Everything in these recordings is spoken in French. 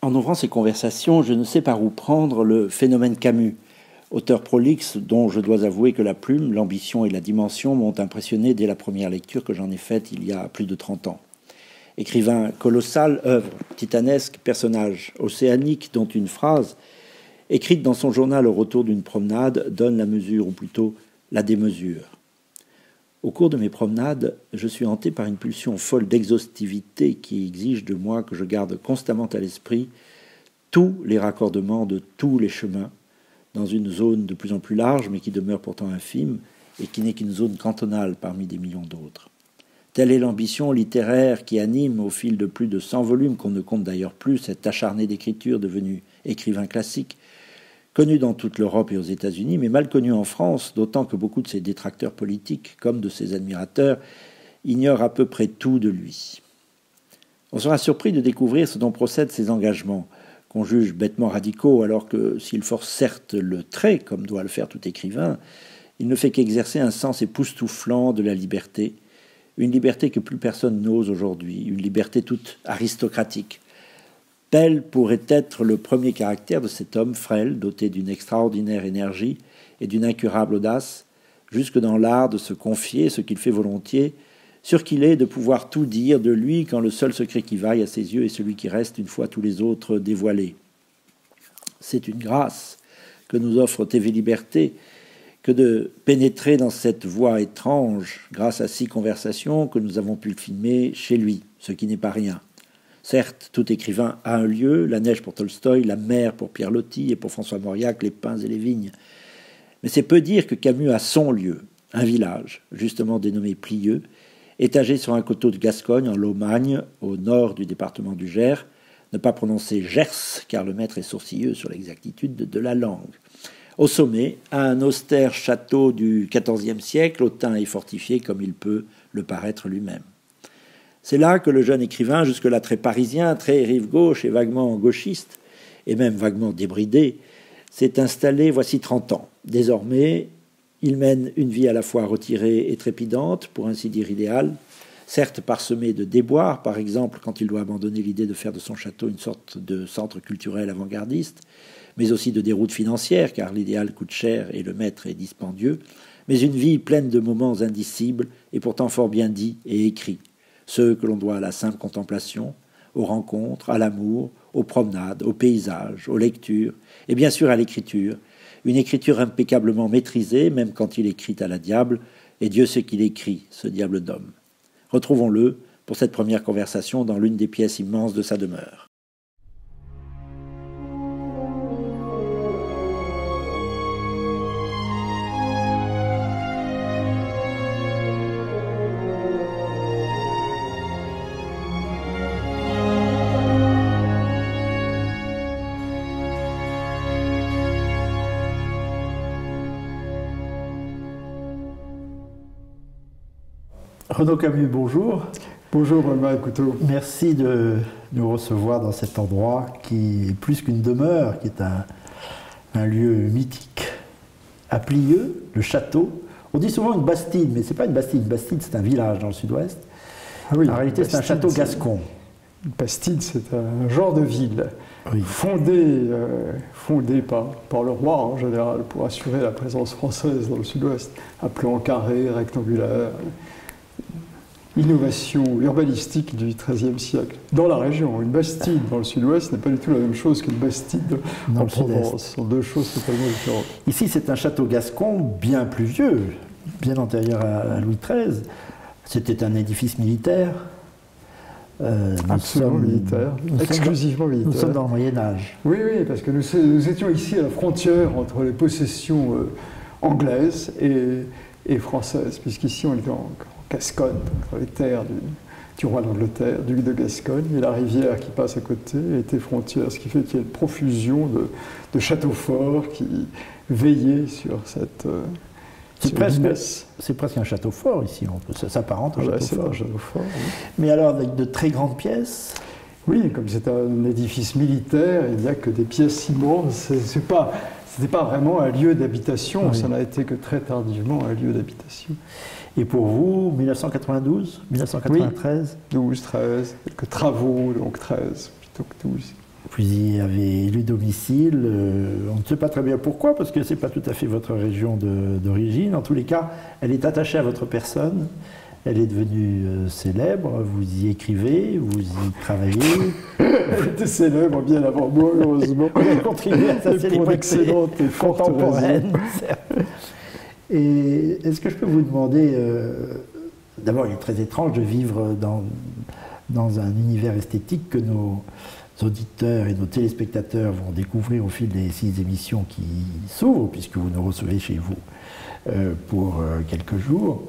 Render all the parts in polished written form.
En ouvrant ces conversations, je ne sais par où prendre le phénomène Camus, auteur prolixe dont je dois avouer que la plume, l'ambition et la dimension m'ont impressionné dès la première lecture que j'en ai faite il y a plus de 30 ans. Écrivain colossal, œuvre titanesque, personnage océanique dont une phrase, écrite dans son journal au retour d'une promenade, donne la mesure, ou plutôt la démesure. Au cours de mes promenades, je suis hanté par une pulsion folle d'exhaustivité qui exige de moi que je garde constamment à l'esprit tous les raccordements de tous les chemins, dans une zone de plus en plus large, mais qui demeure pourtant infime, et qui n'est qu'une zone cantonale parmi des millions d'autres. Telle est l'ambition littéraire qui anime, au fil de plus de 100 volumes, qu'on ne compte d'ailleurs plus, cet acharné d'écriture devenu écrivain classique, connu dans toute l'Europe et aux États-Unis, mais mal connu en France, d'autant que beaucoup de ses détracteurs politiques, comme de ses admirateurs, ignorent à peu près tout de lui. On sera surpris de découvrir ce dont procèdent ses engagements, qu'on juge bêtement radicaux, alors que s'il force certes le trait, comme doit le faire tout écrivain, il ne fait qu'exercer un sens époustouflant de la liberté, une liberté que plus personne n'ose aujourd'hui, une liberté toute aristocratique. Tel pourrait être le premier caractère de cet homme frêle, doté d'une extraordinaire énergie et d'une incurable audace, jusque dans l'art de se confier ce qu'il fait volontiers, sûr qu'il est de pouvoir tout dire de lui quand le seul secret qui vaille à ses yeux est celui qui reste une fois tous les autres dévoilés. C'est une grâce que nous offre TV Liberté que de pénétrer dans cette voie étrange grâce à 6 conversations que nous avons pu filmer chez lui, ce qui n'est pas rien. Certes, tout écrivain a un lieu, la neige pour Tolstoï, la mer pour Pierre Loti et pour François Mauriac, les pins et les vignes. Mais c'est peu dire que Camus a son lieu, un village, justement dénommé Plieux, étagé sur un coteau de Gascogne, en Lomagne, au nord du département du Gers, ne pas prononcer Gers, car le maître est sourcilleux sur l'exactitude de la langue. Au sommet, un austère château du XIVe siècle, hautain et fortifié comme il peut le paraître lui-même. C'est là que le jeune écrivain, jusque-là très parisien, très rive gauche et vaguement gauchiste, et même vaguement débridé, s'est installé voici 30 ans. Désormais, il mène une vie à la fois retirée et trépidante, pour ainsi dire idéale, certes parsemée de déboires, par exemple quand il doit abandonner l'idée de faire de son château une sorte de centre culturel avant-gardiste, mais aussi de déroutes financières, car l'idéal coûte cher et le maître est dispendieux, mais une vie pleine de moments indicibles et pourtant fort bien dits et écrits, ceux que l'on doit à la simple contemplation, aux rencontres, à l'amour, aux promenades, aux paysages, aux lectures, et bien sûr à l'écriture, une écriture impeccablement maîtrisée, même quand il écrit à la diable, et Dieu sait qu'il écrit, ce diable d'homme. Retrouvons-le pour cette première conversation dans l'une des pièces immenses de sa demeure. Renaud Camus, bonjour. Bonjour, Benoît Couteau. Merci de nous recevoir dans cet endroit qui est plus qu'une demeure, qui est un lieu mythique. À Plieux, le château. On dit souvent une bastide, mais ce n'est pas une bastide. Une bastide, c'est un village dans le sud-ouest. Ah oui, en réalité, c'est un château gascon. Une bastide, c'est un genre de ville oui. fondée par le roi en général pour assurer la présence française dans le sud-ouest. Un plan carré, rectangulaire. Innovation urbanistique du XIIIe siècle. Dans la région, une bastide dans le sud-ouest n'est pas du tout la même chose qu'une bastide en Provence. Ce sont deux choses totalement différentes. Ici, c'est un château gascon bien plus vieux, bien antérieur à Louis XIII. C'était un édifice militaire. Absolument militaire, exclusivement militaire. Nous sommes dans le Moyen-Âge. Oui, oui, parce que nous étions ici à la frontière entre les possessions anglaises et françaises, puisqu'ici on était en Gascogne, dans les terres du roi d'Angleterre, duc de Gascogne, et la rivière qui passe à côté était frontière, ce qui fait qu'il y a une profusion de châteaux forts qui veillaient sur cette c'est presque un château fort ici, ça s'apparente au château fort. Un château fort, oui. Mais alors avec de très grandes pièces. Oui, comme c'est un édifice militaire, il n'y a que des pièces immenses, c'était pas vraiment un lieu d'habitation, oui. Ça n'a été que très tardivement un lieu d'habitation. Et pour vous, 1992, 1993 oui, 12, 13, quelques travaux, donc 13 plutôt que 12. Vous y avez élu domicile. On ne sait pas très bien pourquoi, parce que ce n'est pas tout à fait votre région d'origine. En tous les cas, elle est attachée à votre personne. Elle est devenue célèbre. Vous y écrivez, vous y travaillez. Elle était célèbre bien avant moi, heureusement. Vous avez contribué à sa célébrité excellente et forte contemporaine. Et est-ce que je peux vous demander, d'abord, il est très étrange de vivre dans un univers esthétique que nos auditeurs et nos téléspectateurs vont découvrir au fil des 6 émissions qui s'ouvrent, puisque vous nous recevez chez vous pour quelques jours.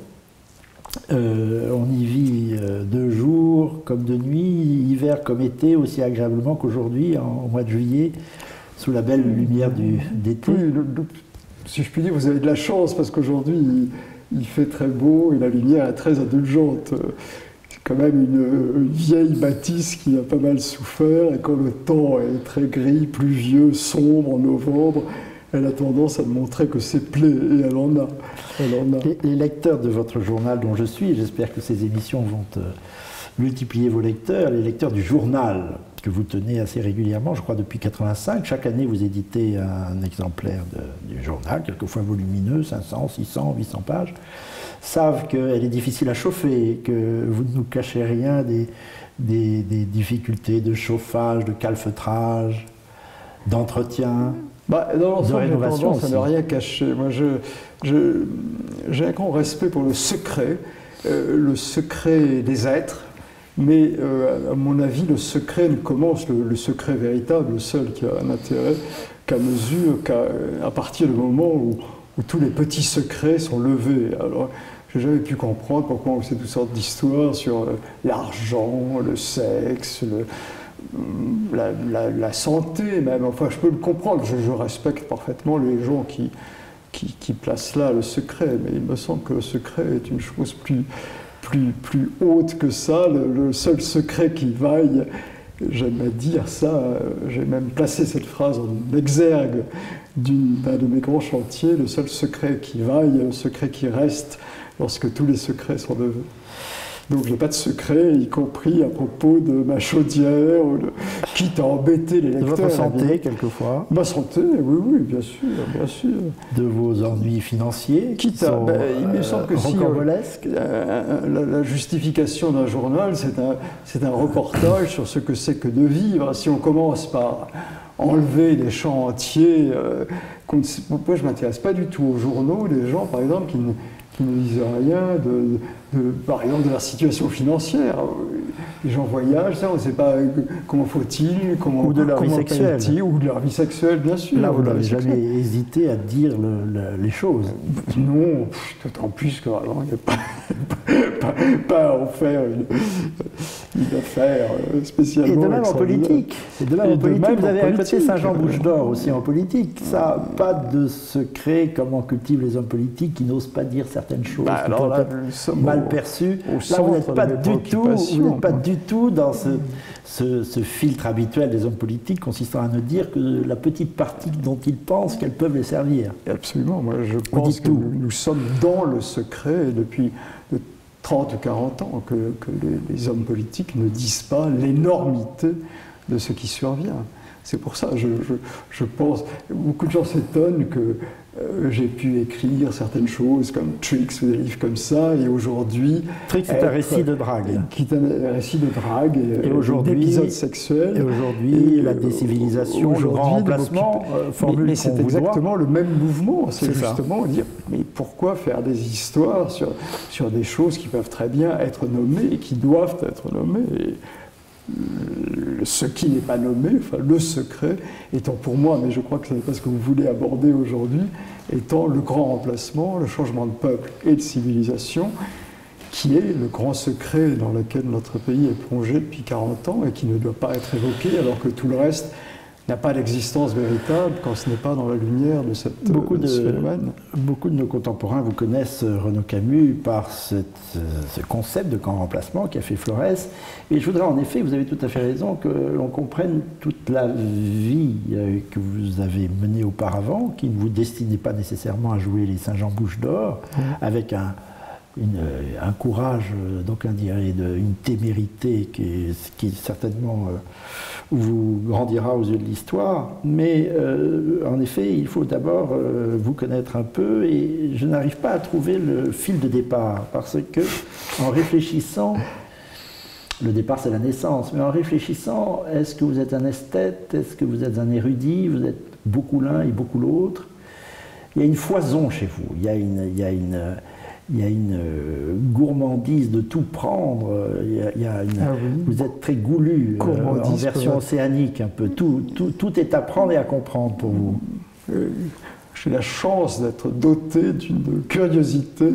On y vit de jour comme de nuit, hiver comme été, aussi agréablement qu'aujourd'hui, au mois de juillet, sous la belle lumière d'été. Oui, si je puis dire, vous avez de la chance, parce qu'aujourd'hui, il fait très beau et la lumière est très indulgente. C'est quand même une vieille bâtisse qui a pas mal souffert, et quand le temps est très gris, pluvieux, sombre en novembre, elle a tendance à me montrer que c'est plaie, et elle en a. Les lecteurs de votre journal dont je suis, j'espère que ces émissions vont multiplier vos lecteurs, les lecteurs du journal que vous tenez assez régulièrement, je crois depuis 85, chaque année vous éditez un exemplaire du journal, quelquefois volumineux, 500, 600, 800 pages, savent qu'elle est difficile à chauffer, que vous ne nous cachez rien des difficultés de chauffage, de calfeutrage, d'entretien. Dans l'ensemble, j'ai tendance à ne rien cacher. Moi, j'ai un grand respect pour le secret des êtres, mais à mon avis, le secret ne commence, le secret véritable, le seul qui a un intérêt, qu'à partir du moment où tous les petits secrets sont levés. Alors, j'ai jamais pu comprendre pourquoi on sait toutes sortes d'histoires sur l'argent, le sexe, la santé même. Enfin, je peux le comprendre, je respecte parfaitement les gens qui placent là le secret, mais il me semble que le secret est une chose plus haute que ça. Le seul secret qui vaille, j'aime à dire ça, j'ai même placé cette phrase en exergue d'un de mes grands chantiers, le seul secret qui vaille, le secret qui reste lorsque tous les secrets sont levés. Donc je n'ai pas de secret, y compris à propos de ma chaudière, quitte à embêter les lecteurs. De votre santé, quelquefois. Ma santé, oui, bien sûr, bien sûr. De vos ennuis financiers, quitte à, il me semble que rocambolesques. La justification d'un journal, c'est un reportage sur ce que c'est que de vivre. Si on commence par enlever des champs entiers, moi je ne m'intéresse pas du tout aux journaux, des gens, par exemple, qui ne disent rien par exemple, de leur situation financière. Les gens voyagent, ça, on ne sait pas comment faut-il, ou de leur vie sexuelle. Ou de leur vie sexuelle, bien sûr. Là, vous n'avez jamais hésité à dire les choses. Non, d'autant plus que vraiment, il n'y a pas à en faire une affaire spécialement. Et de même en politique. Vous avez à côté Saint-Jean-Bouche-d'Or aussi en politique. Ça, pas de secret, comment cultivent les hommes politiques qui n'osent pas dire certaines choses. Alors là, mal perçu. Là, vous n'êtes pas du tout dans ce filtre habituel des hommes politiques consistant à ne dire que la petite partie dont ils pensent qu'elles peuvent les servir. Absolument. Moi, je pense que nous sommes dans le secret depuis 30 ou 40 ans, que les hommes politiques ne disent pas l'énormité de ce qui survient. C'est pour ça, je pense, beaucoup de gens s'étonnent que j'ai pu écrire certaines choses comme Tricks ou des livres comme ça, et aujourd'hui... Tricks, c'est un récit de drague. Qui est un récit de drague et d'épisodes sexuels. Et aujourd'hui, la décivilisation, le grand remplacement, formule mais c'est exactement le même mouvement. C'est justement dire, mais pourquoi faire des histoires sur des choses qui peuvent très bien être nommées et qui doivent être nommées ce qui n'est pas nommé, enfin le secret, étant pour moi, mais je crois que ce n'est pas ce que vous voulez aborder aujourd'hui, étant le grand remplacement, le changement de peuple et de civilisation, qui est le grand secret dans lequel notre pays est plongé depuis 40 ans et qui ne doit pas être évoqué, alors que tout le reste n'a pas d'existence véritable quand ce n'est pas dans la lumière de ce phénomène. Beaucoup de nos contemporains vous connaissent, Renaud Camus, par ce concept de grand remplacement qui a fait Florès. Et je voudrais en effet, vous avez tout à fait raison, que l'on comprenne toute la vie que vous avez menée auparavant, qui ne vous destinait pas nécessairement à jouer les Saint-Jean-Bouche-d'Or, avec un courage, d'aucuns diraient, une témérité qui certainement vous grandira aux yeux de l'histoire. Mais en effet, il faut d'abord vous connaître un peu, et je n'arrive pas à trouver le fil de départ, parce que en réfléchissant, le départ c'est la naissance, mais en réfléchissant, est-ce que vous êtes un esthète, est-ce que vous êtes un érudit, vous êtes beaucoup l'un et beaucoup l'autre? Il y a une foison chez vous, il y a une gourmandise de tout prendre, vous êtes très goulu, en version océanique un peu, tout est à prendre et à comprendre pour vous. J'ai la chance d'être doté d'une curiosité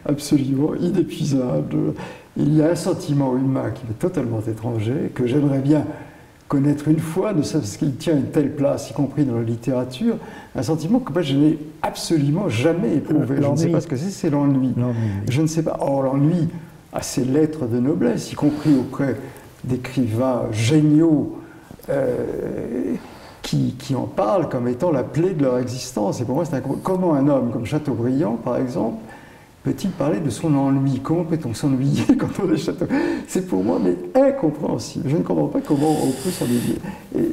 absolument inépuisable. Il y a un sentiment humain qui m'est totalement étranger, que j'aimerais bien connaître une fois, ne serait-ce qu'il tient une telle place, y compris dans la littérature, un sentiment que moi je n'ai absolument jamais éprouvé. Je ne sais pas ce que c'est l'ennui. Je ne sais pas. Or, l'ennui a ses lettres de noblesse, y compris auprès d'écrivains géniaux qui en parlent comme étant la plaie de leur existence. Et pour moi, c'est comment un homme comme Chateaubriand, par exemple, peut-il parler de son ennui? Comment peut-on s'ennuyer quand on est Chateaubriand? C'est pour moi mais incompréhensible. Je ne comprends pas comment on peut s'ennuyer. Et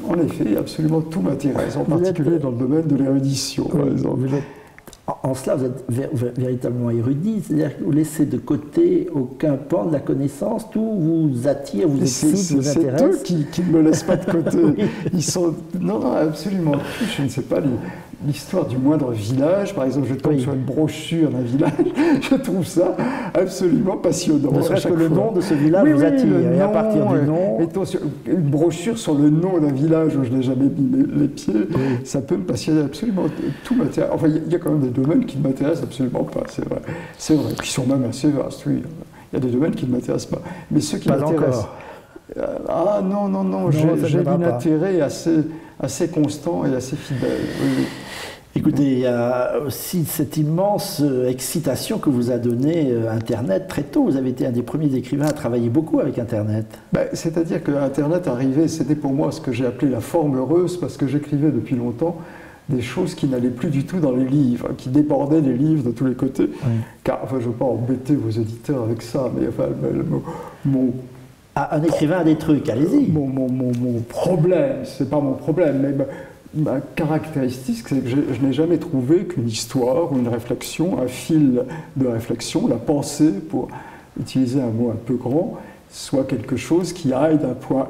en effet, absolument tout m'intéresse, en particulier dans le domaine de l'érudition, par exemple. En cela, vous êtes véritablement érudit, c'est-à-dire que vous laissez de côté aucun pan de la connaissance, tout vous attire, vous excite, vous intéresse. C'est eux qui ne me laissent pas de côté. Ils sont... Non, absolument plus. Je ne sais pas l'histoire du moindre village. Par exemple, je tombe sur une brochure d'un village, je trouve ça absolument passionnant. Ne serait-ce que le nom de ce village vous attire, et à partir du nom... Une brochure sur le nom d'un village où je n'ai jamais mis les pieds, ça peut me passionner absolument. Tout m'intéresse. Enfin, il y a quand même des domaines qui ne m'intéressent absolument pas, c'est vrai. C'est vrai, qui sont même assez vastes, oui. Il y a des domaines qui ne m'intéressent pas. Mais ceux qui m'intéressent... Non, j'ai un intérêt assez constant et assez fidèle. Oui. Écoutez, il y a aussi cette immense excitation que vous a donnée Internet très tôt. Vous avez été un des premiers écrivains à travailler beaucoup avec Internet. C'est-à-dire que Internet arrivait, c'était pour moi ce que j'ai appelé la forme heureuse, parce que j'écrivais depuis longtemps des choses qui n'allaient plus du tout dans les livres, qui débordaient les livres de tous les côtés. Oui. Car, enfin, je ne veux pas embêter vos éditeurs avec ça, mais enfin, un écrivain a des trucs, allez-y. Mon problème, c'est pas mon problème, mais ma caractéristique, c'est que je n'ai jamais trouvé qu'une histoire ou une réflexion, un fil de réflexion, la pensée, pour utiliser un mot un peu grand, soit quelque chose qui aille d'un point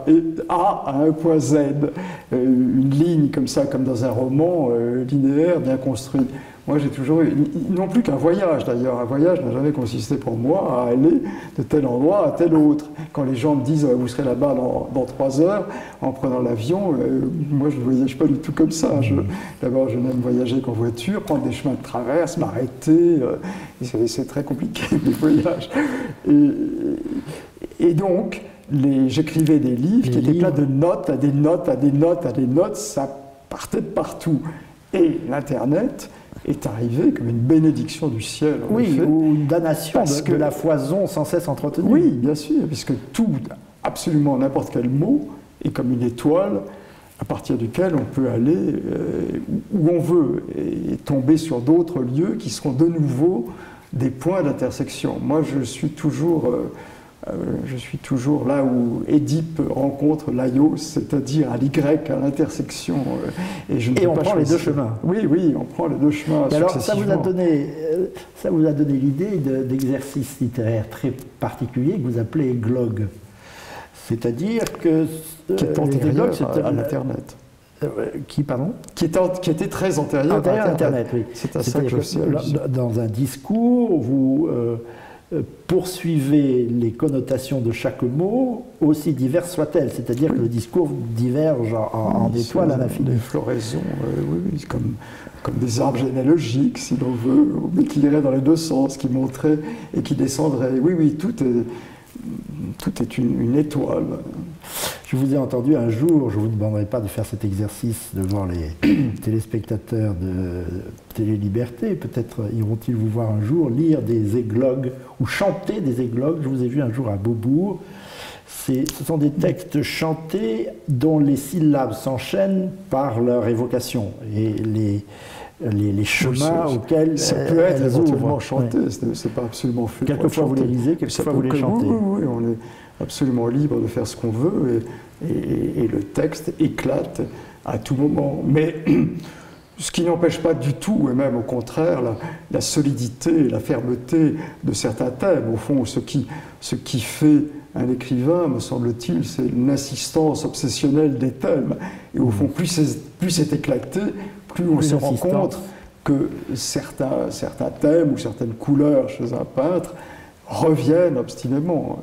A à un point Z. Une ligne comme ça, comme dans un roman linéaire, bien construit. Moi, j'ai toujours eu, non plus qu'un voyage d'ailleurs, un voyage n'a jamais consisté pour moi à aller de tel endroit à tel autre. Quand les gens me disent « vous serez là-bas dans 3 heures » en prenant l'avion, moi je ne voyage pas du tout comme ça. D'abord, je n'aime voyager qu'en voiture, prendre des chemins de traverse, m'arrêter, c'est très compliqué les voyages. Et donc, j'écrivais des livres qui étaient pleins de notes, à des notes, à des notes, à des notes, ça partait de partout. Et l'Internet est arrivé comme une bénédiction du ciel. Ou une damnation de la foison sans cesse entretenue. Oui, bien sûr, puisque tout, absolument n'importe quel mot, est comme une étoile à partir duquel on peut aller où on veut et tomber sur d'autres lieux qui seront de nouveau des points d'intersection. Moi, je suis toujours là où Édipe rencontre Laios, c'est-à-dire à l'Y, à l'intersection. Et on prend les deux chemins. Oui, on prend les deux chemins. Alors, ça vous a donné l'idée d'exercice littéraire très particulier que vous appelez églogue. C'est-à-dire que... Qui est antérieur à l'Internet. Pardon ? Qui était très antérieur à Internet. Oui. C'est à ça que je sais. Dans un discours, vous... poursuivez les connotations de chaque mot, aussi diverses soient-elles, c'est-à-dire que le discours diverge en étoiles à l'infini. Des floraisons, comme des arbres généalogiques, si l'on veut, mais qui iraient dans les deux sens, qui montraient et qui descendraient. Oui, tout est une étoile. Je vous ai entendu un jour, je ne vous demanderai pas de faire cet exercice devant les téléspectateurs de Télé Liberté, peut-être iront-ils vous voir un jour lire des églogues ou chanter des églogues. Je vous ai vu un jour à Beaubourg. Ce sont des textes chantés dont les syllabes s'enchaînent par leur évocation. Et les chemins auxquels ça peut être éventuellement ouvrent. chanté, c'est pas absolument fait. Quelquefois vous les lisez, quelquefois vous les chantez. Oui, on est absolument libre de faire ce qu'on veut et le texte éclate à tout moment. Mais ce qui n'empêche pas du tout, et même au contraire, la solidité, la fermeté de certains thèmes. Au fond, ce qui fait un écrivain, me semble-t-il, c'est l'insistance obsessionnelle des thèmes. Et au fond, plus c'est éclaté, plus on se rend compte que certains thèmes ou certaines couleurs chez un peintre reviennent obstinément.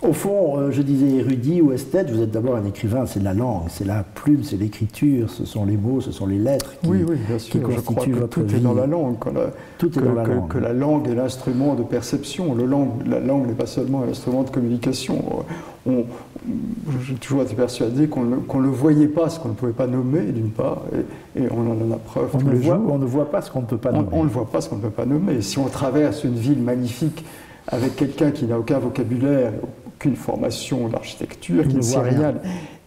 Au fond, je disais érudit ou esthète, vous êtes d'abord un écrivain, c'est la langue, c'est la plume, c'est l'écriture, ce sont les mots, ce sont les lettres qui, oui, bien sûr. qui constituent votre vie. Tout est dans la langue. Tout est dans la langue. Que la langue est l'instrument de perception. La langue n'est pas seulement un instrument de communication. J'ai toujours été persuadé qu'on ne le voyait pas, ce qu'on ne pouvait pas nommer, d'une part, et on en a preuve tous les jours. On ne voit pas ce qu'on ne peut pas nommer. On ne voit pas ce qu'on ne peut pas nommer. Si on traverse une ville magnifique avec quelqu'un qui n'a aucun vocabulaire, aucune formation d'architecture, qui ne sait rien,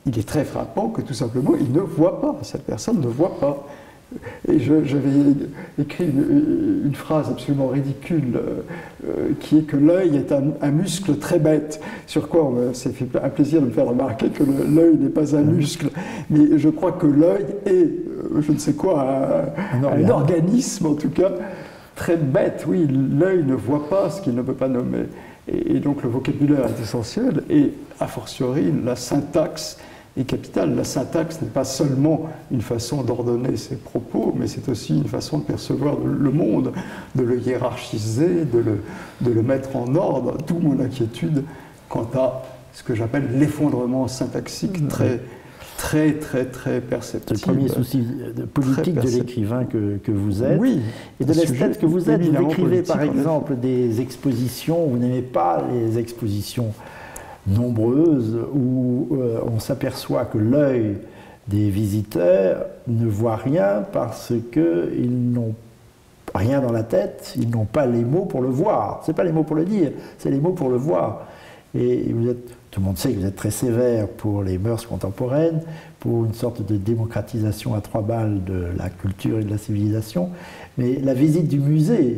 il est très frappant que tout simplement il ne voit pas, cette personne ne voit pas. Et j'avais écrit une phrase absolument ridicule qui est que l'œil est un muscle très bête, sur quoi c'est fait un plaisir de me faire remarquer que l'œil n'est pas un muscle, mais je crois que l'œil est, je ne sais quoi, un organisme en tout cas, très bête. Oui, l'œil ne voit pas ce qu'il ne peut pas nommer. Et donc le vocabulaire est essentiel, et a fortiori la syntaxe est capitale. La syntaxe n'est pas seulement une façon d'ordonner ses propos, mais c'est aussi une façon de percevoir le monde, de le hiérarchiser, de le mettre en ordre, d'où mon inquiétude quant à ce que j'appelle l'effondrement syntaxique très perceptible. C'est le premier souci politique de l'écrivain que vous êtes, oui, et de l'esthète que vous êtes. Vous écrivez par exemple des expositions, vous n'aimez pas les expositions nombreuses où on s'aperçoit que l'œil des visiteurs ne voit rien parce qu'ils n'ont rien dans la tête, ils n'ont pas les mots pour le voir. Ce n'est pas les mots pour le dire, c'est les mots pour le voir. Et tout le monde sait que vous êtes très sévère pour les mœurs contemporaines, pour une sorte de démocratisation à 3 balles de la culture et de la civilisation. Mais la visite du musée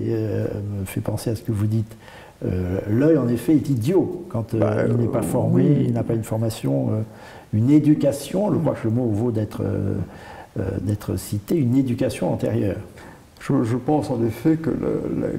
me fait penser à ce que vous dites. L'œil, en effet, est idiot quand il n'est pas formé, il n'a pas une formation, une éducation, je crois que le mot vaut d'être cité, une éducation antérieure. Je pense en effet que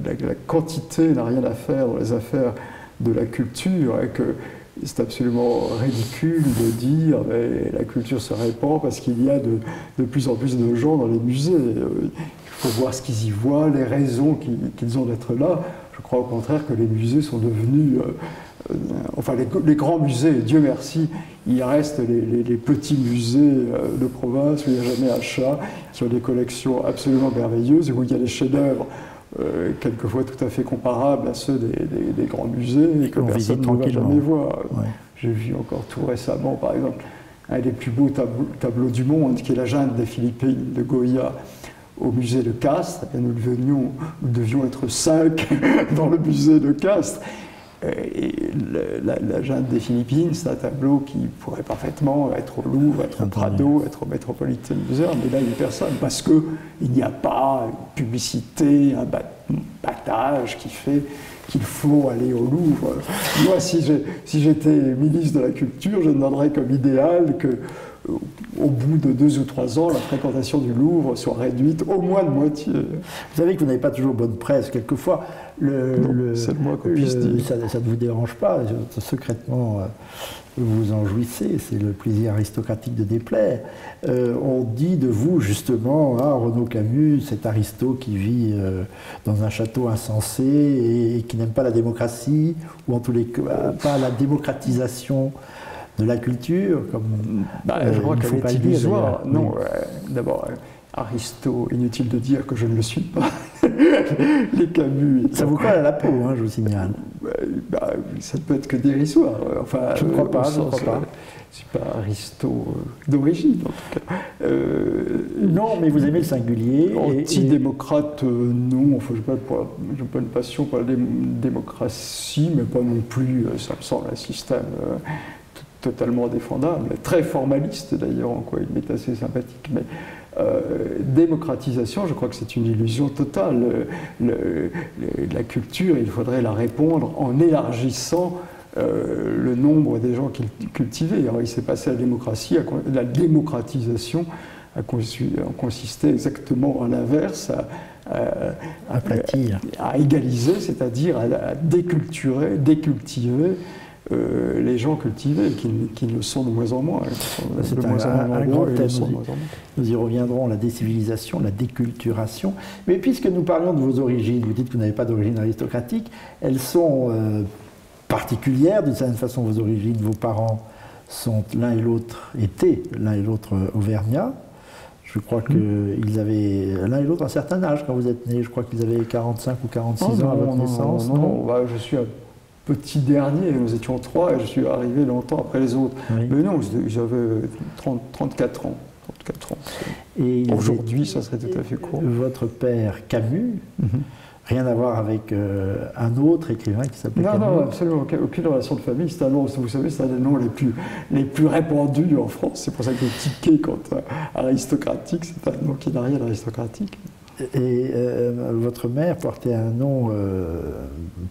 la quantité n'a rien à faire dans les affaires de la culture, et que c'est absolument ridicule de dire mais la culture se répand parce qu'il y a de plus en plus de gens dans les musées. Il faut voir ce qu'ils y voient, les raisons qu'ils ont d'être là. Je crois au contraire que les musées sont devenus... enfin, les grands musées, Dieu merci, il reste les petits musées de province où il n'y a jamais un chat, qui ont des collections absolument merveilleuses, et où il y a des chefs-d'œuvre quelquefois tout à fait comparables à ceux des grands musées, et que personne ne va jamais voir. Ouais. J'ai vu encore tout récemment, par exemple, un des plus beaux tableaux du monde, qui est la Junte des Philippines de Goya, au musée de Castres. Et nous devions être 5 dans le musée de Castres. Et la Junte des Philippines, c'est un tableau qui pourrait parfaitement être au Louvre, être au Prado, être au Metropolitan Museum, mais là il n'y a personne, parce qu'il n'y a pas une publicité, un battage qui fait qu'il faut aller au Louvre. Moi, si j'étais ministre de la Culture, je demanderais comme idéal que au bout de 2 ou 3 ans, la fréquentation du Louvre soit réduite au moins de moitié. Vous savez que vous n'avez pas toujours bonne presse. Quelquefois, c'est le moins qu'on puisse dire. Ça ne vous dérange pas. Secrètement, vous en jouissez. C'est le plaisir aristocratique de déplaire. On dit de vous, justement, Renaud Camus, cet aristo qui vit dans un château insensé et qui n'aime pas la démocratie, ou en tous les cas, pas la démocratisation de la culture, comme je crois qu'elle est illusoire. Non, d'abord, Aristo, inutile de dire que je ne le suis pas. Les Camus... Ça vous colle à la peau, je vous signale. Ça ne peut être que dérisoire. Enfin, je ne crois pas, je ne crois pas. Je ne suis pas Aristo d'origine, en tout cas. Non, mais vous aimez le singulier. Anti-démocrate, non. Enfin, je n'ai pas une passion pour la démocratie, mais pas non plus, ça me semble un système... totalement défendable, très formaliste d'ailleurs, en quoi il m'est assez sympathique, mais Démocratisation, je crois que c'est une illusion totale. La culture, il faudrait la répondre en élargissant le nombre des gens qui cultivaient. Alors, il s'est passé la démocratisation a consisté exactement à l'inverse, aplatir, à égaliser, c'est-à-dire à décultiver les gens cultivés, qui le sont de moins en moins. C'est un grand thème. Nous y reviendrons, la décivilisation, la déculturation. Mais puisque nous parlions de vos origines, vous dites que vous n'avez pas d'origine aristocratique, elles sont particulières d'une certaine façon, vos origines. Vos parents sont étaient l'un et l'autre auvergnats. Je crois qu'ils avaient l'un et l'autre un certain âge quand vous êtes nés. Je crois qu'ils avaient 45 ou 46 ans à votre naissance. Non, bah, je suis un petit dernier, nous étions 3 et je suis arrivé longtemps après les autres. Oui. Mais non, j'avais 34 ans. 34 ans. Et aujourd'hui, ça serait tout à fait court. Votre père, Camus, rien à voir avec un autre écrivain qui s'appelait Camus? Non, absolument aucune relation de famille. C'est un nom, vous savez, c'est un des noms les plus répandus en France. C'est pour ça que le ticket, quand aristocratique, c'est un nom qui n'a rien d'aristocratique. Et votre mère portait un nom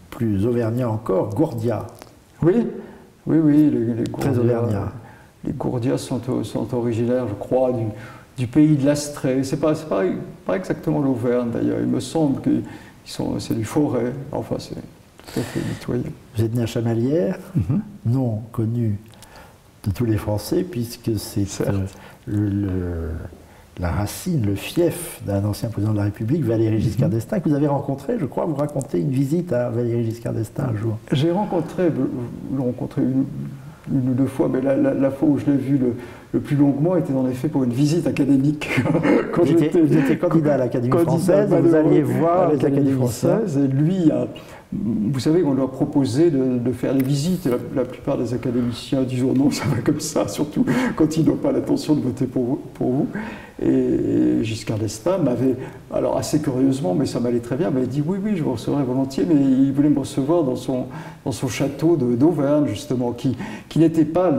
plus auvergnat encore, Gourdia. Oui, les Gourdias. Très auvergnat. Les Gourdias sont originaires, je crois, du pays de l'Astrée. C'est pas exactement l'Auvergne, d'ailleurs. Il me semble que c'est du Forêt. Enfin, c'est tout à fait nettoyé. Vous êtes né à Chamalières, nom connu de tous les Français, puisque c'est la racine, le fief d'un ancien président de la République, Valéry Giscard d'Estaing, que vous avez rencontré, je crois, vous racontez une visite à Valéry Giscard d'Estaing un jour. J'ai rencontré une ou deux fois, mais la fois où je l'ai vu le plus longuement était en effet pour une visite académique. Vous étiez candidat à l'Académie française, vous alliez voir l'Académie française. Et lui, vous savez, on lui a proposé de faire des visites. Et la plupart des académiciens disent oh non, ça va comme ça, surtout quand ils n'ont pas l'intention de voter pour vous. Et Giscard d'Estaing m'avait, alors assez curieusement, mais ça m'allait très bien, m'avait dit oui, je vous recevrai volontiers, mais il voulait me recevoir dans son château d'Auvergne, justement, qui n'était pas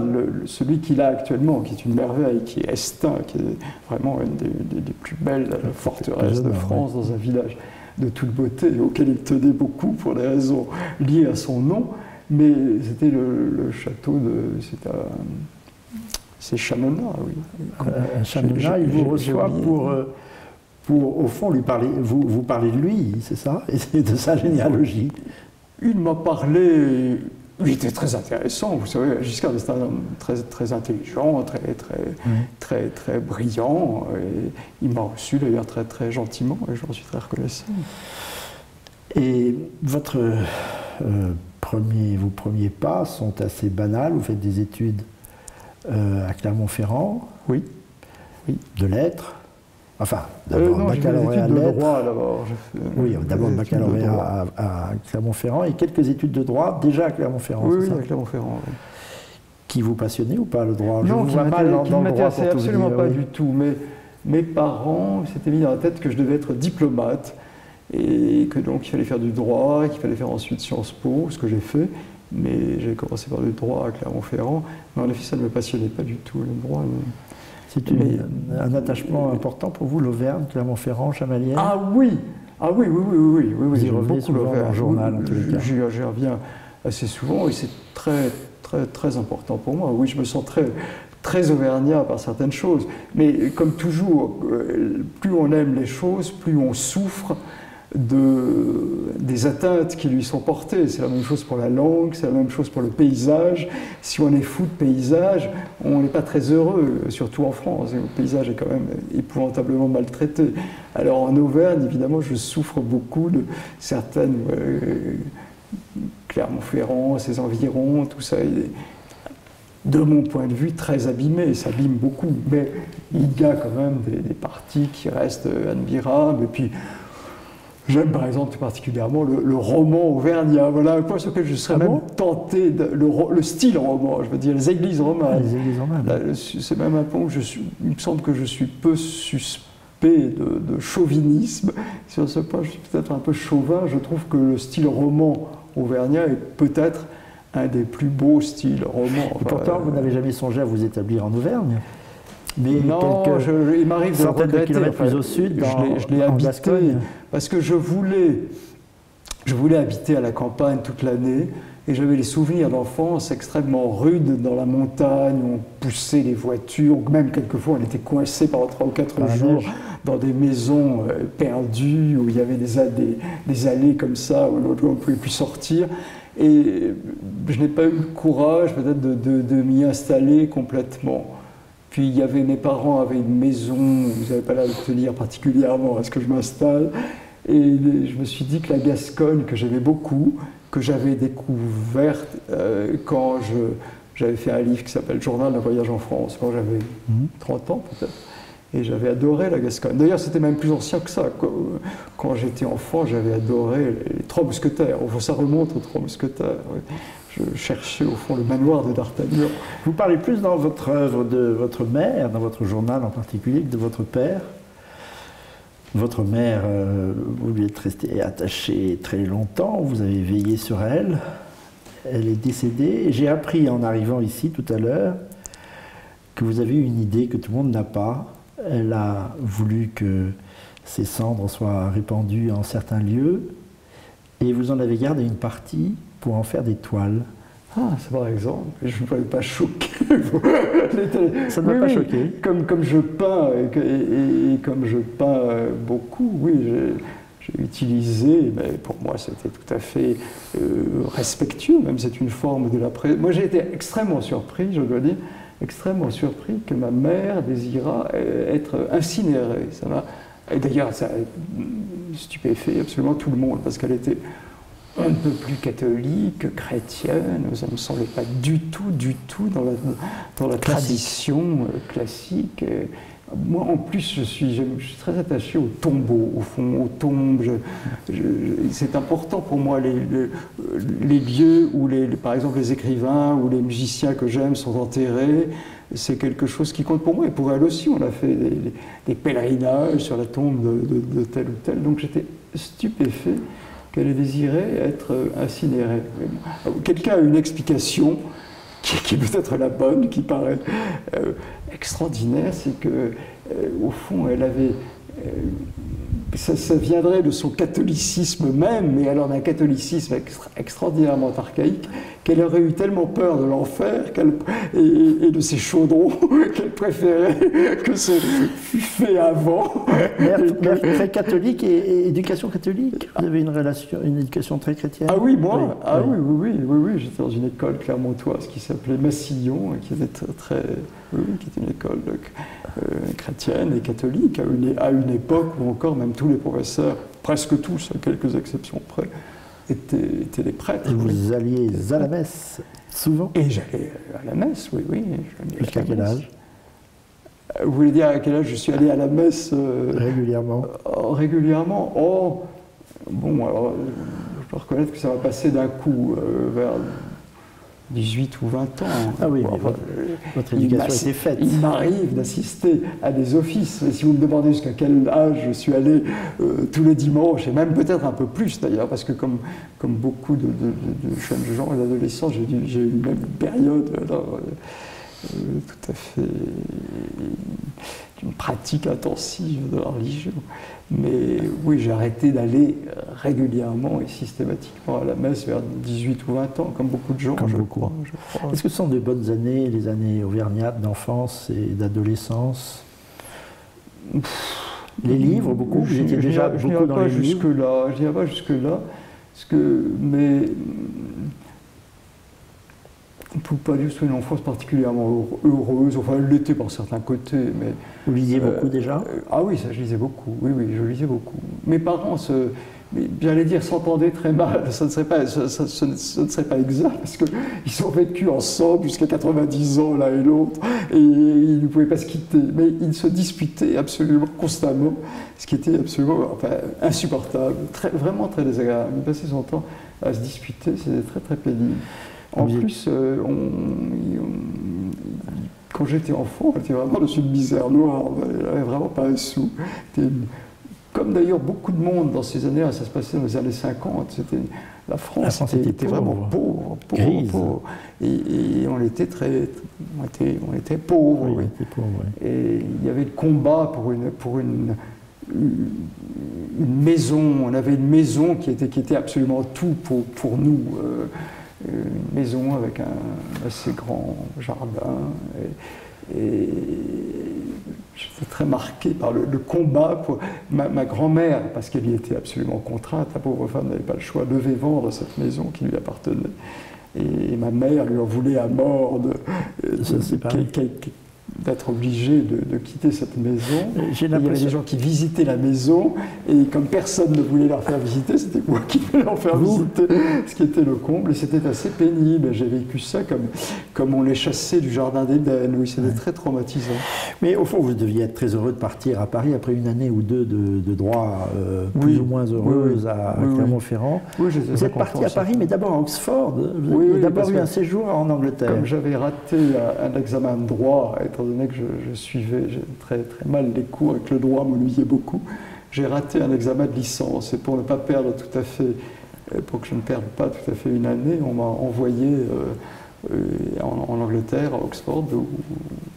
celui qu'il a actuellement, qui est une merveille, qui est Estaing, qui est vraiment une des plus belles forteresses de France, dans un village de toute beauté, auquel il tenait beaucoup pour des raisons liées à son nom, mais c'était le château c'est Chamonat, oui. Chamonat, il vous reçoit pour au fond, vous parler de lui, c'est ça? Et de sa généalogie. Il m'a parlé. Il était très intéressant, vous savez, Giscard d'Estaing, très intelligent, très brillant. Et il m'a reçu d'ailleurs très gentiment et j'en suis très reconnaissant. Et vos premiers pas sont assez banals. Vous faites des études à Clermont-Ferrand, oui, de lettres. Enfin, d'abord baccalauréat de lettres. droit d'abord. Oui, d'abord le baccalauréat à Clermont-Ferrand et quelques études de droit déjà à Clermont-Ferrand. Oui, à Clermont-Ferrand. Oui. Qui vous passionnait ou pas le droit? Non, qui ne m'intéressait absolument pas du tout. Mais mes parents s'étaient mis dans la tête que je devais être diplomate et que donc il fallait faire du droit et qu'il fallait faire ensuite Sciences Po, ce que j'ai fait. Mais j'ai commencé par le droit à Clermont-Ferrand. Mais en effet, ça ne me passionnait pas du tout, le droit. C'est un attachement important pour vous, l'Auvergne, Clermont-Ferrand, Chamalières? Ah oui. Oui. Vous y revenez souvent dans le journal, en tous les cas. J'y reviens assez souvent et c'est très important pour moi. Oui, je me sens très auvergnat par certaines choses. Mais comme toujours, plus on aime les choses, plus on souffre des atteintes qui lui sont portées. C'est la même chose pour la langue, c'est la même chose pour le paysage. Si on est fou de paysage, on n'est pas très heureux, surtout en France. Et le paysage est quand même épouvantablement maltraité. Alors en Auvergne, évidemment, je souffre beaucoup de certaines Clermont-Ferrand, ses environs, tout ça. De mon point de vue, très abîmé, ça abîme beaucoup. Mais il y a quand même des parties qui restent admirables. Et puis, j'aime par exemple particulièrement le roman auvergnat. Voilà un point sur lequel je serais même tenté, le style roman, je veux dire, les églises romanes. Les églises romanes. C'est même un point où il me semble que je suis peu suspect de chauvinisme. Sur ce point, je suis peut-être un peu chauvin. Je trouve que le style roman auvergnat est peut-être un des plus beaux styles romans. Et pourtant, vous n'avez jamais songé à vous établir en Auvergne? Mais non, il m'arrive de le centaines de regretter. kilomètres plus au sud, je l'ai en habité Gascogne. parce que je voulais habiter à la campagne toute l'année. Et j'avais les souvenirs d'enfance extrêmement rudes dans la montagne, où on poussait les voitures, ou même quelquefois on était coincé pendant 3 ou 4 jours dans des maisons perdues, où il y avait des allées comme ça, où on ne pouvait plus sortir. Et je n'ai pas eu le courage peut-être de m'y installer complètement. Puis il y avait, mes parents avaient une maison, vous n'avez pas l'air de tenir particulièrement à ce que je m'installe. Et je me suis dit que la Gascogne, que j'aimais beaucoup, que j'avais découverte quand j'avais fait un livre qui s'appelle Journal d'un voyage en France, quand j'avais 30 ans peut-être. Et j'avais adoré la Gascogne. D'ailleurs, c'était même plus ancien que ça. Quand j'étais enfant, j'avais adoré les Trois Mousquetaires. Ça remonte aux Trois Mousquetaires. Oui. Je cherchais au fond le manoir de D'Artagnan. Vous parlez plus dans votre œuvre de votre mère, dans votre journal en particulier, que de votre père. Votre mère, vous lui êtes resté attaché très longtemps, vous avez veillé sur elle. Elle est décédée. J'ai appris en arrivant ici tout à l'heure que vous avez eu une idée que tout le monde n'a pas. Elle a voulu que ses cendres soient répandues en certains lieux et vous en avez gardé une partie pour en faire des toiles. Ah, c'est par exemple, je ne pouvais pas choquer. Ça ne m'a pas choqué. Comme je peins, et comme je peins beaucoup, oui, j'ai utilisé, mais pour moi c'était tout à fait respectueux, même c'est une forme de la presse. Moi j'ai été extrêmement surpris, je dois dire, extrêmement surpris que ma mère désirât être incinérée. Et d'ailleurs, ça a stupéfait absolument tout le monde, parce qu'elle était un peu plus catholique, chrétienne, ça ne me semblait pas du tout dans la tradition classique. Moi, en plus, je suis très attaché aux tombeaux, au fond, aux tombes. C'est important pour moi, les lieux où, par exemple, les écrivains ou les musiciens que j'aime sont enterrés. C'est quelque chose qui compte pour moi. Et pour elle aussi, on a fait des pèlerinages sur la tombe de tel ou tel. Donc j'étais stupéfait qu'elle ait désiré être incinérée. Quelqu'un a une explication qui est peut-être la bonne, qui paraît extraordinaire, c'est que au fond, elle avait... ça viendrait de son catholicisme même, mais alors d'un catholicisme extraordinairement archaïque, qu'elle aurait eu tellement peur de l'enfer et de ses chaudrons qu'elle préférait que ce fût fait avant. Mère très catholique et éducation catholique. Vous avez une éducation très chrétienne. Ah oui, moi oui. Ah oui, j'étais dans une école clermontoise qui s'appelait Massillon, qui était qui était une école chrétienne et catholique à une époque où encore même tous les professeurs, presque tous, à quelques exceptions près, étaient des prêtres. Et vous alliez à la messe souvent? Et j'allais à la messe, oui. Jusqu'à quel âge? Vous voulez dire à quel âge je suis allé à la messe régulièrement? Régulièrement. Oh, bon, alors, je peux reconnaître que ça va passer d'un coup vers 18 ou 20 ans. Ah oui, mais votre éducation était faite. Il m'arrive d'assister à des offices. Et si vous me demandez jusqu'à quel âge je suis allé tous les dimanches, et même peut-être un peu plus d'ailleurs, parce que comme beaucoup de jeunes gens et d'adolescents, j'ai eu même une période tout à fait d'une pratique intensive de la religion. Mais oui, j'ai arrêté d'aller régulièrement et systématiquement à la messe vers 18 ou 20 ans, comme beaucoup de gens, je crois. Est-ce que ce sont de bonnes années, les années auvergnates d'enfance et d'adolescence? Les livres, beaucoup? Vous étiez déjà beaucoup dans les livres? Je n'irai pas jusque-là, mais on ne peut pas dire que c'est une enfance particulièrement heureuse, enfin elle l'était par certains côtés, mais... Vous lisiez beaucoup déjà? Ah oui, ça je lisais beaucoup, oui, je lisais beaucoup. Mes parents, j'allais dire, s'entendaient très mal, ce ne serait pas exact, parce qu'ils ont vécu ensemble jusqu'à 90 ans l'un et l'autre, et ils ne pouvaient pas se quitter, mais ils se disputaient absolument constamment, ce qui était absolument insupportable, vraiment très désagréable. Ils passaient son temps à se disputer, c'était très très pénible. En plus, quand j'étais enfant, j'étais vraiment dans une misère noire, il n'avait vraiment pas un sou. Comme d'ailleurs beaucoup de monde dans ces années-là, ça se passait dans les années 50, c'était la France était vraiment pauvre. Et on était on était pauvres. Oui, oui. on était pauvres, oui. Et il y avait le combat pour une maison. On avait une maison qui était absolument tout pour nous. Une maison avec un assez grand jardin. Et j'étais très marqué par le combat pour ma grand-mère, parce qu'elle y était absolument contrainte. La pauvre femme n'avait pas le choix, devait vendre cette maison qui lui appartenait. Et ma mère lui en voulait à mort d'être obligée de quitter cette maison. Il y avait des gens qui visitaient la maison, et comme personne ne voulait leur faire visiter, c'était moi qui devais leur faire visiter, ce qui était le comble, et c'était assez pénible. J'ai vécu ça comme on les chassait du jardin d'Éden. Oui, c'était très traumatisant. Mais au fond, vous deviez être très heureux de partir à Paris après une année ou deux de droit plus ou moins heureuse à Clermont-Ferrand. Oui, vous êtes parti à Paris, mais d'abord à Oxford. Vous avez d'abord eu un séjour en Angleterre. Comme j'avais raté un examen de droit, étant donné que je suivais très, très mal les cours et que le droit m'ennuyait beaucoup, j'ai raté un examen de licence. Et pour ne pas perdre tout à fait, pour que je ne perde pas tout à fait une année, on m'a envoyé en Angleterre, à Oxford, où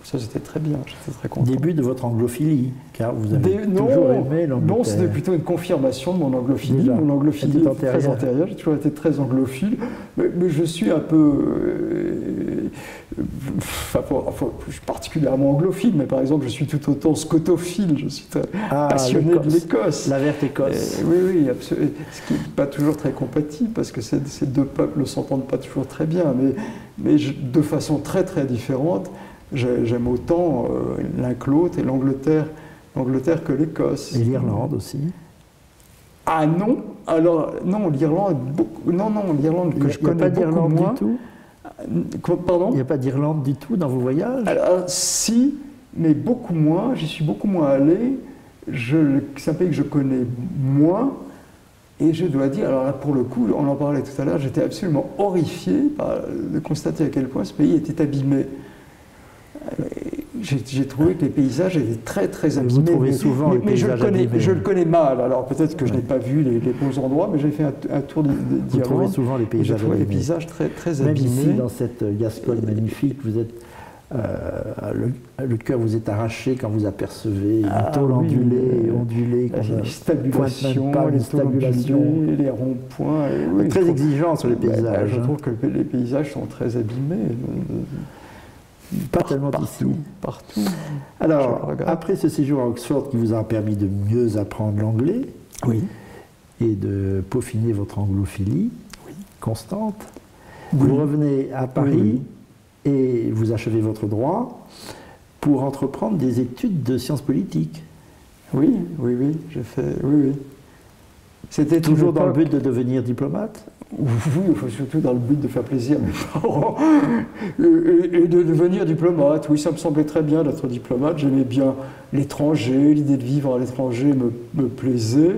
ça c'était très bien, j'étais très content. Début de votre anglophilie, car vous avez toujours aimé l'Angleterre. Non, c'était plutôt une confirmation de mon anglophilie. Déjà, mon anglophilie était très antérieure, j'ai toujours été très anglophile, mais je suis un peu... je suis particulièrement anglophile, mais par exemple, je suis tout autant scotophile, je suis très passionné de l'Écosse. La verte Écosse. Oui, absolument. Ce qui n'est pas toujours très compatible, parce que ces deux peuples ne s'entendent pas toujours très bien, mais de façon très très différente. J'aime autant l'un que l'autre, et l'Angleterre que l'Écosse. Et l'Irlande aussi. Ah non, alors non, l'Irlande que je connais beaucoup moins. Du tout. Pardon ? Il n'y a pas d'Irlande du tout dans vos voyages ? Alors, si, mais beaucoup moins. J'y suis beaucoup moins allé. C'est un pays que je connais moins. Et je dois dire, alors là, pour le coup, on en parlait tout à l'heure, j'étais absolument horrifié de constater à quel point ce pays était abîmé. J'ai trouvé que les paysages étaient très très abîmés. Vous trouvez souvent les paysages abîmés. Je le connais mal, alors peut-être que je n'ai pas vu les bons endroits, mais j'ai fait un tour d'Irlande. Vous trouvez souvent les paysages abîmés. Les paysages très très abîmés. Même ici, dans cette Gascogne magnifique, vous êtes, le cœur vous est arraché quand vous apercevez une tôle ondulée, les stabulations, les ronds-points. Très exigeant sur les paysages. Je trouve que les paysages sont très abîmés. Pas tellement ici. Partout. Alors, après ce séjour à Oxford qui vous a permis de mieux apprendre l'anglais et de peaufiner votre anglophilie constante, vous revenez à Paris et vous achevez votre droit pour entreprendre des études de sciences politiques. Oui, j'ai fait... Oui. C'était toujours dans le but de devenir diplomate ? Oui, surtout dans le but de faire plaisir à mes parents et de devenir diplomate. Oui, ça me semblait très bien d'être diplomate. J'aimais bien l'étranger, l'idée de vivre à l'étranger me plaisait.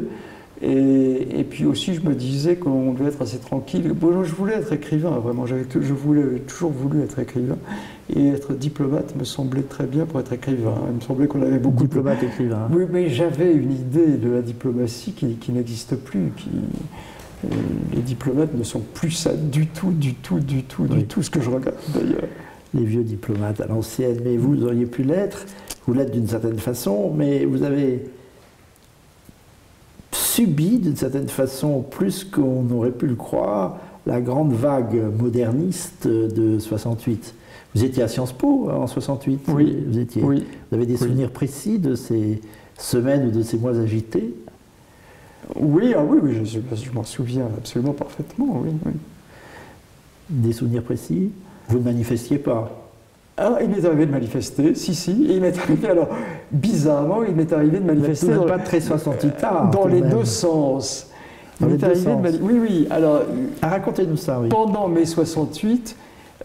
Et puis aussi, je me disais qu'on devait être assez tranquille. Bon, je voulais être écrivain, vraiment. J'avais toujours voulu être écrivain. Et être diplomate me semblait très bien pour être écrivain. Il me semblait qu'on avait beaucoup diplomate écrivain. Oui, mais j'avais une idée de la diplomatie qui n'existe plus. Les diplomates ne sont plus ça du tout, ce que je regarde d'ailleurs. Les vieux diplomates à l'ancienne, mais vous auriez pu l'être, vous l'êtes d'une certaine façon, mais vous avez subi d'une certaine façon, plus qu'on aurait pu le croire, la grande vague moderniste de 68. Vous étiez à Sciences Po en 68 ? Oui. Vous avez des souvenirs précis de ces semaines ou de ces mois agités ? Oui, je m'en souviens absolument parfaitement, oui. Des souvenirs précis ? Vous ne manifestiez pas ? Alors, il m'est arrivé de manifester, si. Et il m'est arrivé, alors, bizarrement, il m'est arrivé de manifester... Vous n'êtes pas très 68 ans. Dans les deux sens. Il m'est arrivé de manifester... Oui, alors... Racontez-nous ça, oui. Pendant mai 68,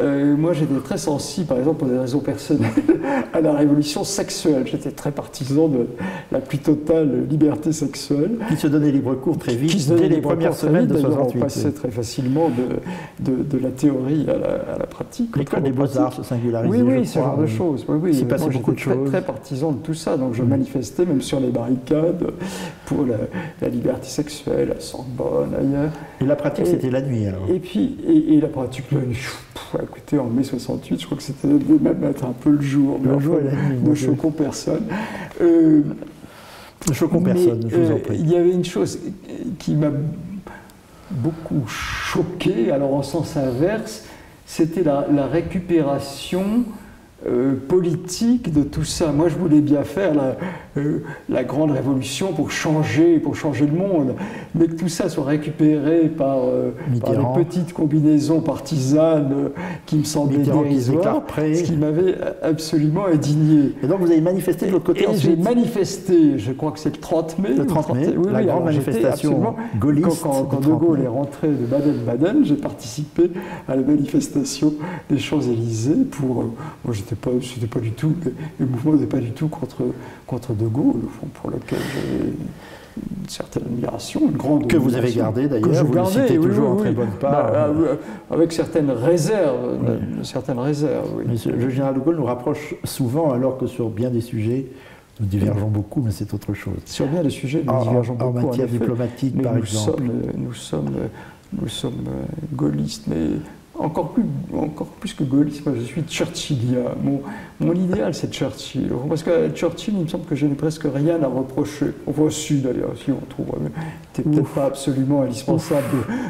Moi, j'étais très sensible, par exemple, pour des raisons personnelles, à la révolution sexuelle. J'étais très partisan de la plus totale liberté sexuelle. Qui se donnait libre cours très vite, qui se donnait dès les premières semaines de 68. On passait très facilement de la théorie à la pratique. L'école des beaux-arts se singularisait. Oui, ce genre de choses. Oui, s'est passé beaucoup de choses. Très partisan de tout ça, donc je manifestais même sur les barricades pour la liberté sexuelle, à Sorbonne, ailleurs. Et la pratique, c'était la nuit, alors? Et puis, et la pratique, la nuit, écoutez, en mai 68, je crois que c'était même être un peu le jour. Le jour et la nuit. Ne choquons personne. Ne choquons personne, je vous en prie. Il y avait une chose qui m'a beaucoup choqué, alors en sens inverse, c'était la récupération politique de tout ça. Moi, je voulais bien faire la grande révolution pour changer le monde, mais que tout ça soit récupéré par des petites combinaisons partisanes qui me semblaient dérisoires, ce qui m'avait absolument indigné. Et donc, vous avez manifesté de l'autre côté ensuite? J'ai manifesté, je crois que c'est le 30 mai. Le 30 mai, la grande manifestation gaulliste. Quand De Gaulle est rentré de Baden-Baden, j'ai participé à la manifestation des Champs-Élysées pour... moi, c'était pas du tout, le mouvement n'était pas du tout contre De Gaulle, au fond, pour lequel j'ai une certaine admiration, une grande que vous avez gardé d'ailleurs, vous le citez toujours en très bonne part. Avec certaines réserves, oui. Mais le général De Gaulle nous rapproche souvent, alors que sur bien des sujets, nous divergeons beaucoup, mais c'est autre chose. Sur bien des sujets, nous divergeons beaucoup. En matière diplomatique, par exemple. Nous sommes gaullistes, mais encore plus que gaulliste, moi je suis churchillien. Mon idéal, c'est Churchill. Parce que Churchill, il me semble que je n'ai presque rien à reprocher. Reçu d'ailleurs, si on trouve. C'était peut-être pas absolument indispensable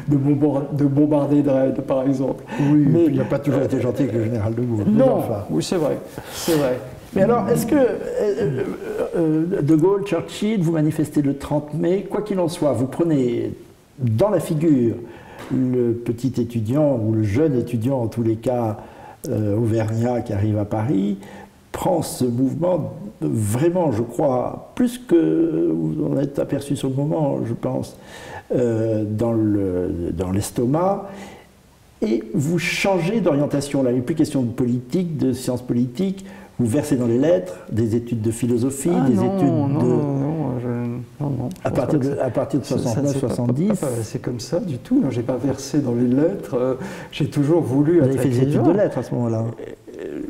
de bombarder Dresde, par exemple. Oui, mais il n'a pas toujours été gentil avec le général de Gaulle. Non, oui, c'est vrai. Mais alors, est-ce que De Gaulle, Churchill, vous manifestez le 30 mai, quoi qu'il en soit, vous prenez dans la figure le petit étudiant, ou le jeune étudiant en tous les cas, auvergnat qui arrive à Paris, prend ce mouvement vraiment, je crois, plus que vous en êtes aperçu sur le moment, je pense, dans l'estomac, et vous changez d'orientation. Là, il n'est plus question de politique, de sciences politiques, vous versez dans les lettres, des études de philosophie, à partir de 69-70. C'est comme ça du tout. Non, j'ai pas versé dans les lettres. J'ai toujours voulu être écrivain. Vous avez fait des études de lettres à ce moment-là?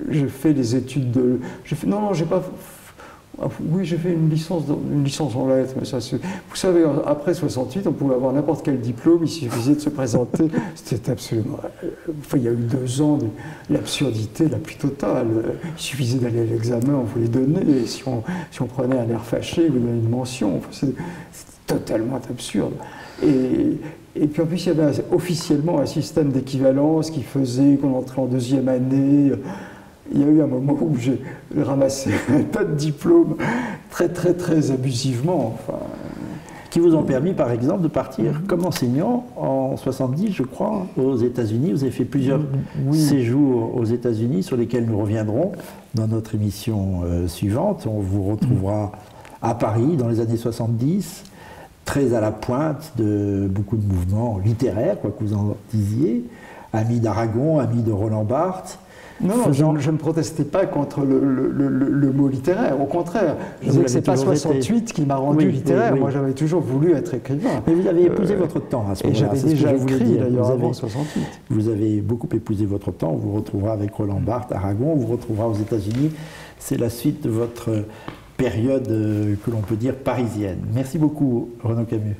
J'ai fait des études de... Non, j'ai pas... Oui, j'ai fait une licence en lettres, mais ça, vous savez, après 68, on pouvait avoir n'importe quel diplôme, il suffisait de se présenter. C'était absolument... Enfin, il y a eu 2 ans de l'absurdité la plus totale. Il suffisait d'aller à l'examen, on vous les donnait, et si on prenait un air fâché, vous donnait une mention. Enfin, c'était totalement absurde. Et puis en plus, il y avait officiellement un système d'équivalence qui faisait qu'on entrait en 2e année. Il y a eu un moment où j'ai ramassé un tas de diplômes très abusivement. Enfin, qui vous ont permis, par exemple, de partir comme enseignant en 70, je crois, aux États-Unis. Vous avez fait plusieurs séjours aux États-Unis sur lesquels nous reviendrons dans notre émission suivante. On vous retrouvera à Paris dans les années 70, très à la pointe de beaucoup de mouvements littéraires, quoi que vous en disiez, ami d'Aragon, ami de Roland Barthes. Non, je ne protestais pas contre le mot littéraire, au contraire. Je disais que ce n'est pas 68 qui m'a rendu littéraire, moi j'avais toujours voulu être écrivain. Mais vous avez épousé votre temps à ce moment-là. Et j'avais déjà écrit d'ailleurs avant 68. Vous avez beaucoup épousé votre temps, on vous retrouvera avec Roland Barthes, Aragon, on vous retrouvera aux États-Unis. C'est la suite de votre période que l'on peut dire parisienne. Merci beaucoup Renaud Camus.